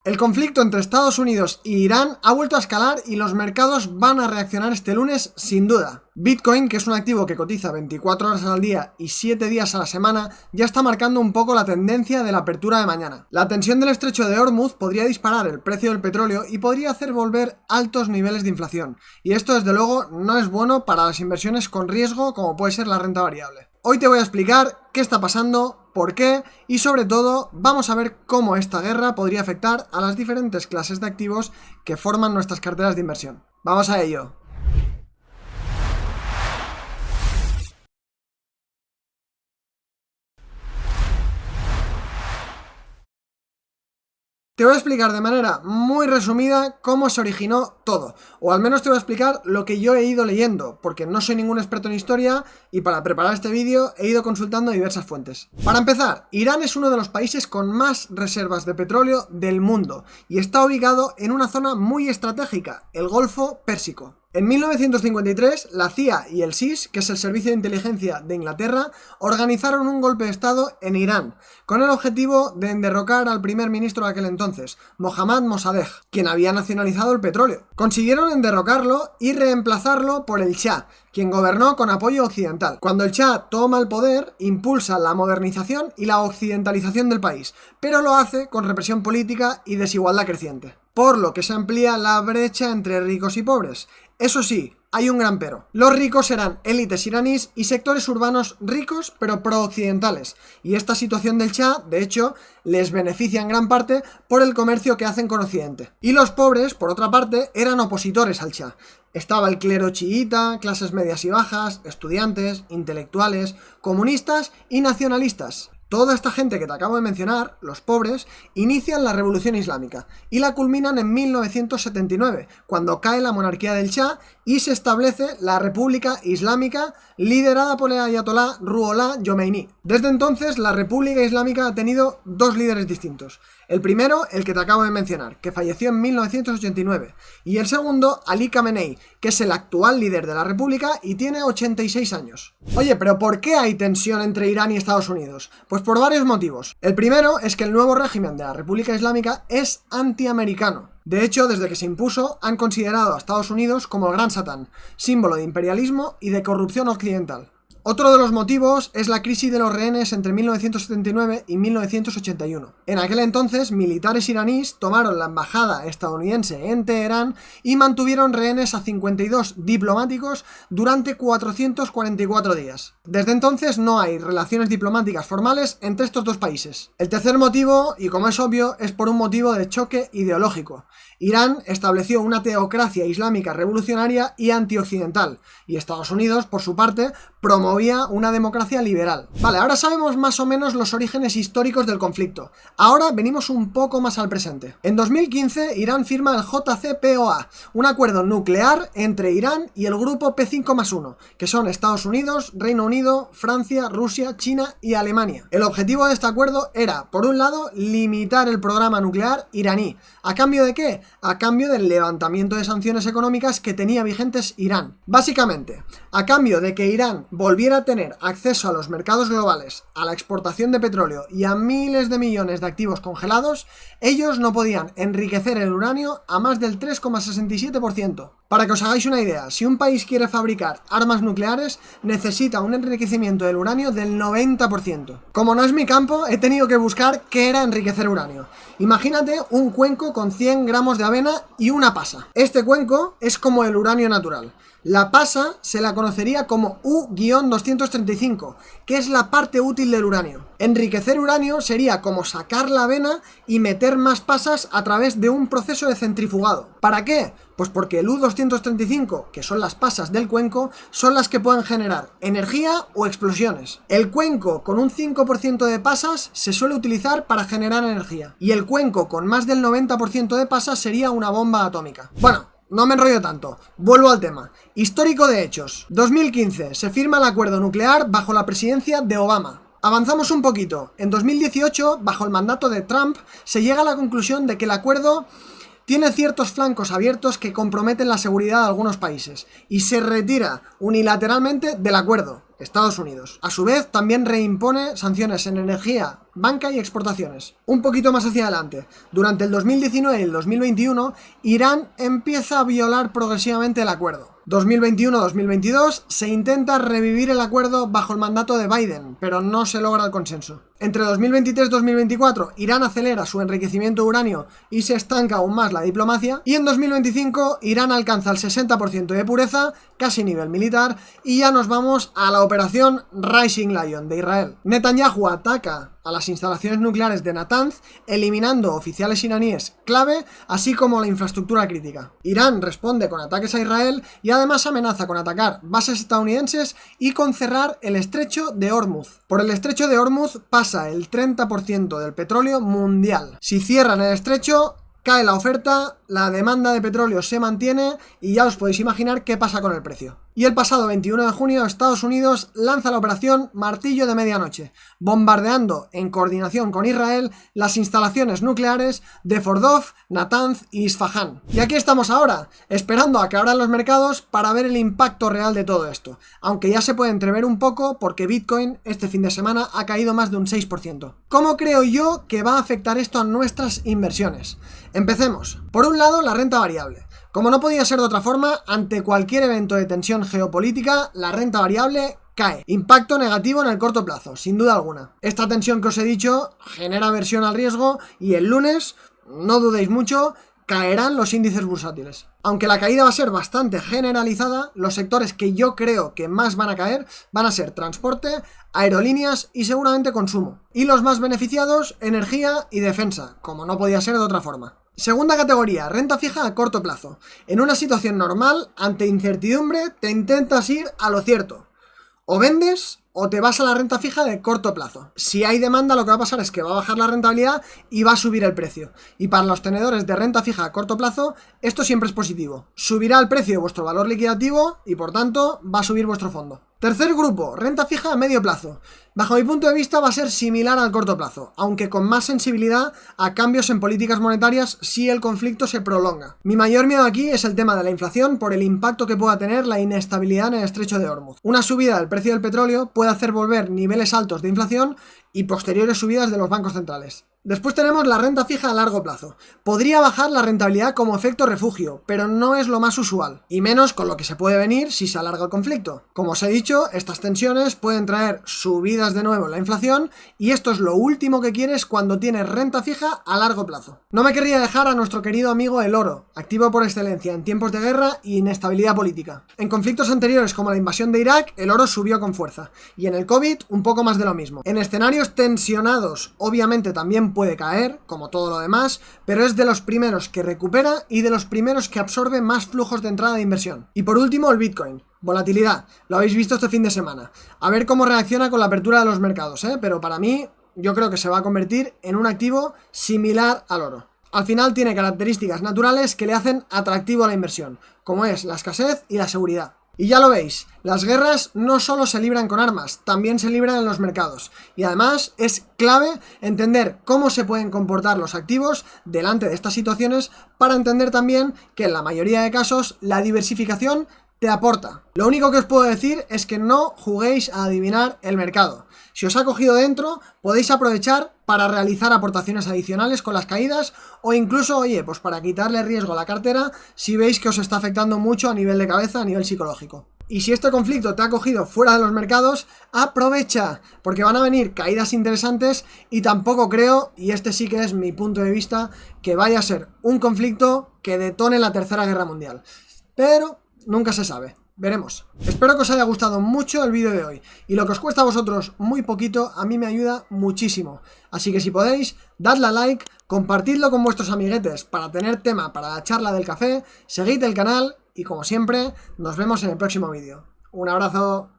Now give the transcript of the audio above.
El conflicto entre Estados Unidos e Irán ha vuelto a escalar y los mercados van a reaccionar este lunes sin duda. Bitcoin, que es un activo que cotiza 24 horas al día y 7 días a la semana, ya está marcando un poco la tendencia de la apertura de mañana. La tensión del estrecho de Hormuz podría disparar el precio del petróleo y podría hacer volver altos niveles de inflación. Y esto desde luego no es bueno para las inversiones con riesgo como puede ser la renta variable. Hoy te voy a explicar qué está pasando, por qué y sobre todo vamos a ver cómo esta guerra podría afectar a las diferentes clases de activos que forman nuestras carteras de inversión. Vamos a ello. Te voy a explicar de manera muy resumida cómo se originó todo, o al menos te voy a explicar lo que yo he ido leyendo, porque no soy ningún experto en historia y para preparar este vídeo he ido consultando diversas fuentes. Para empezar, Irán es uno de los países con más reservas de petróleo del mundo y está ubicado en una zona muy estratégica, el Golfo Pérsico. En 1953, la CIA y el SIS, que es el Servicio de Inteligencia de Inglaterra, organizaron un golpe de estado en Irán, con el objetivo de derrocar al primer ministro de aquel entonces, Mohammad Mossadegh, quien había nacionalizado el petróleo. Consiguieron derrocarlo y reemplazarlo por el Shah, quien gobernó con apoyo occidental. Cuando el Shah toma el poder, impulsa la modernización y la occidentalización del país, pero lo hace con represión política y desigualdad creciente, por lo que se amplía la brecha entre ricos y pobres. Eso sí, hay un gran pero. Los ricos eran élites iraníes y sectores urbanos ricos pero pro-occidentales, y esta situación del Shah, de hecho, les beneficia en gran parte por el comercio que hacen con Occidente. Y los pobres, por otra parte, eran opositores al Shah. Estaba el clero chiita, clases medias y bajas, estudiantes, intelectuales, comunistas y nacionalistas. Toda esta gente que te acabo de mencionar, los pobres, inician la revolución islámica y la culminan en 1979, cuando cae la monarquía del Shah y se establece la República Islámica liderada por el ayatolá Ruhollah Jomeini. Desde entonces, la República Islámica ha tenido dos líderes distintos. El primero, el que te acabo de mencionar, que falleció en 1989, y el segundo, Ali Khamenei, que es el actual líder de la República y tiene 86 años. Oye, pero ¿por qué hay tensión entre Irán y Estados Unidos? Pues por varios motivos. El primero es que el nuevo régimen de la República Islámica es antiamericano. De hecho, desde que se impuso, han considerado a Estados Unidos como el gran satán, símbolo de imperialismo y de corrupción occidental. Otro de los motivos es la crisis de los rehenes entre 1979 y 1981. En aquel entonces, militares iraníes tomaron la embajada estadounidense en Teherán y mantuvieron rehenes a 52 diplomáticos durante 444 días. Desde entonces no hay relaciones diplomáticas formales entre estos dos países. El tercer motivo, y como es obvio, es por un motivo de choque ideológico. Irán estableció una teocracia islámica revolucionaria y antioccidental, y Estados Unidos, por su parte, promovía una democracia liberal. Vale, ahora sabemos más o menos los orígenes históricos del conflicto. Ahora venimos un poco más al presente. En 2015, Irán firma el JCPOA, un acuerdo nuclear entre Irán y el grupo P5+1, que son Estados Unidos, Reino Unido, Francia, Rusia, China y Alemania. El objetivo de este acuerdo era, por un lado, limitar el programa nuclear iraní. ¿A cambio de qué? A cambio del levantamiento de sanciones económicas que tenía vigentes Irán. Básicamente, a cambio de que Irán volviera a tener acceso a los mercados globales, a la exportación de petróleo y a miles de millones de activos congelados, ellos no podían enriquecer el uranio a más del 3,67%. Para que os hagáis una idea, si un país quiere fabricar armas nucleares, necesita un enriquecimiento del uranio del 90%. Como no es mi campo, he tenido que buscar qué era enriquecer uranio. Imagínate un cuenco con 100 gramos de avena y una pasa. Este cuenco es como el uranio natural. La pasa se la conocería como U-235, que es la parte útil del uranio. Enriquecer uranio sería como sacar la avena y meter más pasas a través de un proceso de centrifugado. ¿Para qué? Pues porque el U-235, que son las pasas del cuenco, son las que pueden generar energía o explosiones. El cuenco con un 5% de pasas se suele utilizar para generar energía, y el cuenco con más del 90% de pasas sería una bomba atómica. Bueno, no me enrollo tanto, vuelvo al tema. Histórico de hechos. 2015, se firma el acuerdo nuclear bajo la presidencia de Obama. Avanzamos un poquito. En 2018, bajo el mandato de Trump, se llega a la conclusión de que el acuerdo tiene ciertos flancos abiertos que comprometen la seguridad de algunos países y se retira unilateralmente del acuerdo. Estados Unidos. A su vez, también reimpone sanciones en energía, banca y exportaciones. Un poquito más hacia adelante, durante el 2019 y el 2021, Irán empieza a violar progresivamente el acuerdo. 2021-2022 se intenta revivir el acuerdo bajo el mandato de Biden, pero no se logra el consenso. Entre 2023-2024, Irán acelera su enriquecimiento de uranio y se estanca aún más la diplomacia, y en 2025 Irán alcanza el 60% de pureza, casi nivel militar, y ya nos vamos a la operación Rising Lion de Israel. Netanyahu ataca a las instalaciones nucleares de Natanz, eliminando oficiales iraníes clave, así como la infraestructura crítica. Irán responde con ataques a Israel y además amenaza con atacar bases estadounidenses y con cerrar el estrecho de Hormuz. Por el estrecho de Hormuz pasa el 30% del petróleo mundial. Si cierran el estrecho, cae la oferta, la demanda de petróleo se mantiene y ya os podéis imaginar qué pasa con el precio. Y el pasado 21 de junio Estados Unidos lanza la operación Martillo de Medianoche, bombardeando en coordinación con Israel las instalaciones nucleares de Fordov, Natanz y Isfahán. Y aquí estamos ahora, esperando a que abran los mercados para ver el impacto real de todo esto, aunque ya se puede entrever un poco porque Bitcoin este fin de semana ha caído más de un 6%. ¿Cómo creo yo que va a afectar esto a nuestras inversiones? Empecemos. Por un lado, la renta variable. Como no podía ser de otra forma, ante cualquier evento de tensión geopolítica, la renta variable cae. Impacto negativo en el corto plazo, sin duda alguna. Esta tensión que os he dicho genera aversión al riesgo y el lunes, no dudéis mucho, caerán los índices bursátiles. Aunque la caída va a ser bastante generalizada, los sectores que yo creo que más van a caer van a ser transporte, aerolíneas y seguramente consumo. Y los más beneficiados, energía y defensa, como no podía ser de otra forma. Segunda categoría, renta fija a corto plazo. En una situación normal, ante incertidumbre, te intentas ir a lo cierto. O vendes o te vas a la renta fija de corto plazo. Si hay demanda, lo que va a pasar es que va a bajar la rentabilidad y va a subir el precio. Y para los tenedores de renta fija a corto plazo, esto siempre es positivo. Subirá el precio de vuestro valor liquidativo y por tanto va a subir vuestro fondo. Tercer grupo, renta fija a medio plazo. Bajo mi punto de vista va a ser similar al corto plazo, aunque con más sensibilidad a cambios en políticas monetarias si el conflicto se prolonga. Mi mayor miedo aquí es el tema de la inflación por el impacto que pueda tener la inestabilidad en el estrecho de Hormuz. Una subida del precio del petróleo puede hacer volver niveles altos de inflación y posteriores subidas de los bancos centrales. Después tenemos la renta fija a largo plazo. Podría bajar la rentabilidad como efecto refugio, pero no es lo más usual, y menos con lo que se puede venir si se alarga el conflicto. Como os he dicho, estas tensiones pueden traer subidas de nuevo en la inflación, y esto es lo último que quieres cuando tienes renta fija a largo plazo. No me querría dejar a nuestro querido amigo el oro, activo por excelencia en tiempos de guerra y inestabilidad política. En conflictos anteriores como la invasión de Irak, el oro subió con fuerza, y en el COVID un poco más de lo mismo. En escenarios tensionados, obviamente también puede caer, como todo lo demás, pero es de los primeros que recupera y de los primeros que absorbe más flujos de entrada de inversión. Y por último, el Bitcoin. Volatilidad, lo habéis visto este fin de semana. A ver cómo reacciona con la apertura de los mercados, pero para mí, yo creo que se va a convertir en un activo similar al oro. Al final tiene características naturales que le hacen atractivo a la inversión, como es la escasez y la seguridad. Y ya lo veis, las guerras no solo se libran con armas, también se libran en los mercados. Y además es clave entender cómo se pueden comportar los activos delante de estas situaciones para entender también que en la mayoría de casos la diversificación te aporta. Lo único que os puedo decir es que no juguéis a adivinar el mercado. Si os ha cogido dentro, podéis aprovechar para realizar aportaciones adicionales con las caídas o incluso, oye, pues para quitarle riesgo a la cartera si veis que os está afectando mucho a nivel de cabeza, a nivel psicológico. Y si este conflicto te ha cogido fuera de los mercados, aprovecha, porque van a venir caídas interesantes y tampoco creo, y este sí que es mi punto de vista, que vaya a ser un conflicto que detone la Tercera Guerra Mundial. Pero nunca se sabe. Veremos. Espero que os haya gustado mucho el vídeo de hoy. Y lo que os cuesta a vosotros muy poquito, a mí me ayuda muchísimo. Así que si podéis, dadle a like, compartidlo con vuestros amiguetes para tener tema para la charla del café, seguid el canal y como siempre, nos vemos en el próximo vídeo. Un abrazo.